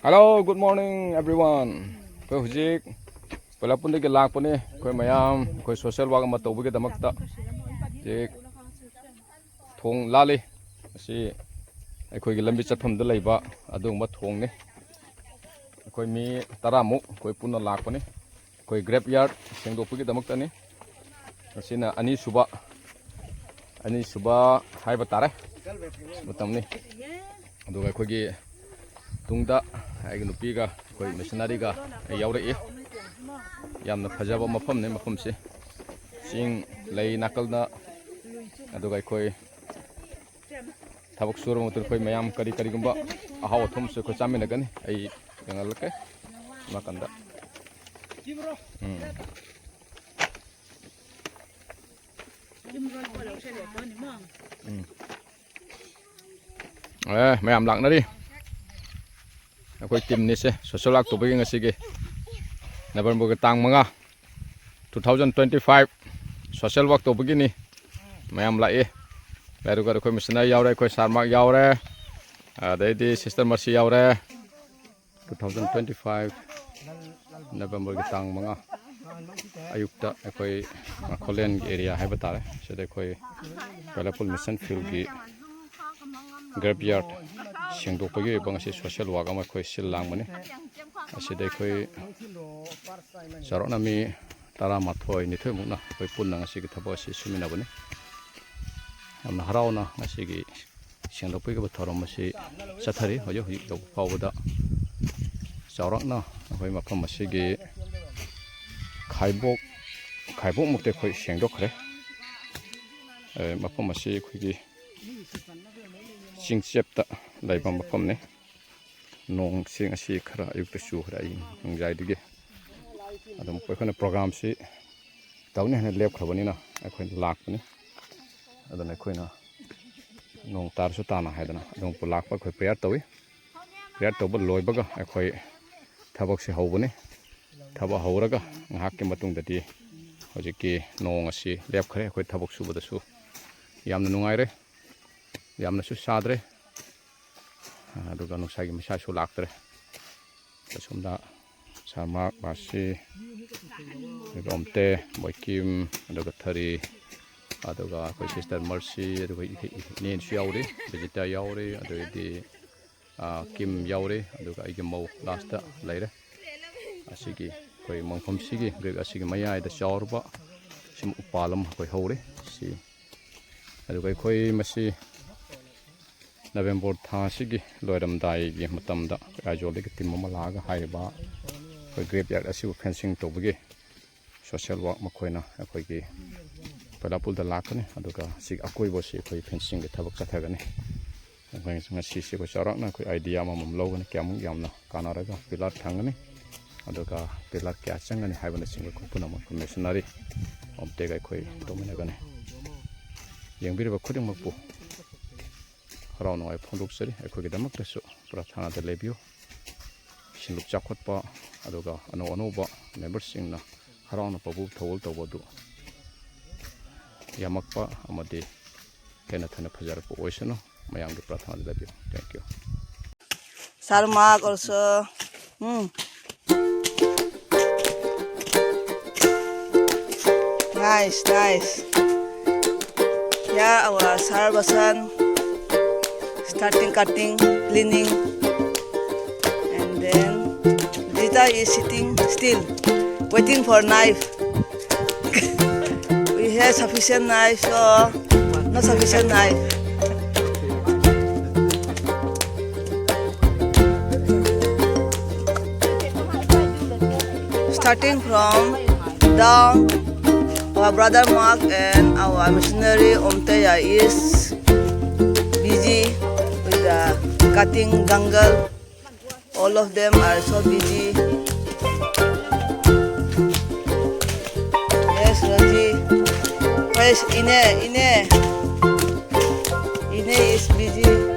Hello, good morning everyone. Koi hujik PAILAPOOL ke lak pone koi mayam koi social work ma tawbage damakta je thong lali asi koi gi lambi chatham da leiba adungba thong ne koi mi taramu koi punna lak pone koi graveyard sengdopage damakta ne asina ani suba haiba tare matam ne aduga koi gi tungda ai nupi ga koi missionary ga yaure e yamna phajaba mafam ne mafam se sing lei nakal na aduga koi thabak suru mutur koi mayam kari gumba ahaw thum se ko chamina gani ai yangal ke makanda mayam lak na ri koi tim ni se social work to begin asige November ke tang manga 2025 social work to begin ni mayam la e baru ga koi missionary yaure koi sarmak yaure adai sister mercy yaure 2025 November ke tang manga ayukta koi Kolen area hai batare sede koi PAILAPOOL mission field gi graveyard sengdok pagi bang si social work ama koi sil lang mane aside koi sarok nami tara mathoi ni thoi mukna koi punna ngasi ki thabo si sumina bane amna harauna ngasi gi sengdok pagi ba thorom si sathari hojo hi dok pawda sarok na koi mafam si gi khaibok mukte koi sengdok khare mafam si koi gi chingchepta laiba mafam ne nong sing asi khara ayukta chu khara in ngjai dige adum koi khana program si tawne hana lep khabani na akhoi lak pani adana khoi na nong tar su ta na haidana adum pulak pa khoi prayer tawi prayer tawba loibaga akhoi thabak si hawbani thaba hawraga ngahak ke matung dati hojiki nong asi lep khare akhoi thabak su bada su yamna nungaire yamna su sadre aduga nusagi misa su laktre kasumda sarmak basi romte boikim aduga thari aduga koi sister mercy aduga nen su yaure vegeta yaure aduga di kim yaure aduga igi mau lasta laire asigi koi mangpham sigi greg asigi maya ida chawrba sim upalam koi hore si aduga koi masi November tha sigi loiram dai gi matamda ajole ki tim ma laga haiba koi graveyard asiu fencing to bagi social work makhoina akoi gi PAILAPOOL da lakane aduga sig akoi bo si koi fencing ge thabak chathagani ngai ngasi si ko charak na koi idea ma mum logani kyam yamna kanaraga pilar thangani aduga pilar kya changani haibana singa ko puna ma missionary omte gai koi domina gani yengbiriba khuding makpu harau no ai phonduk seri ekho gi damak tasu prathana da lebio sinluk chakhot pa aduga ano ba member sing na harau no pabu thol to bodu yamak pa amade kena thana phajar po oisano mayang gi prathana da lebio thank you sarmak also nice here our sarvasan starting cutting, cleaning, and then Rita is sitting still, waiting for knife. We have sufficient knife, so not sufficient knife. Starting from down, our brother Mark and our missionary Omteya is busy cutting jungle. All of them are so busy. Yes, Raji. Yes, Ine is busy.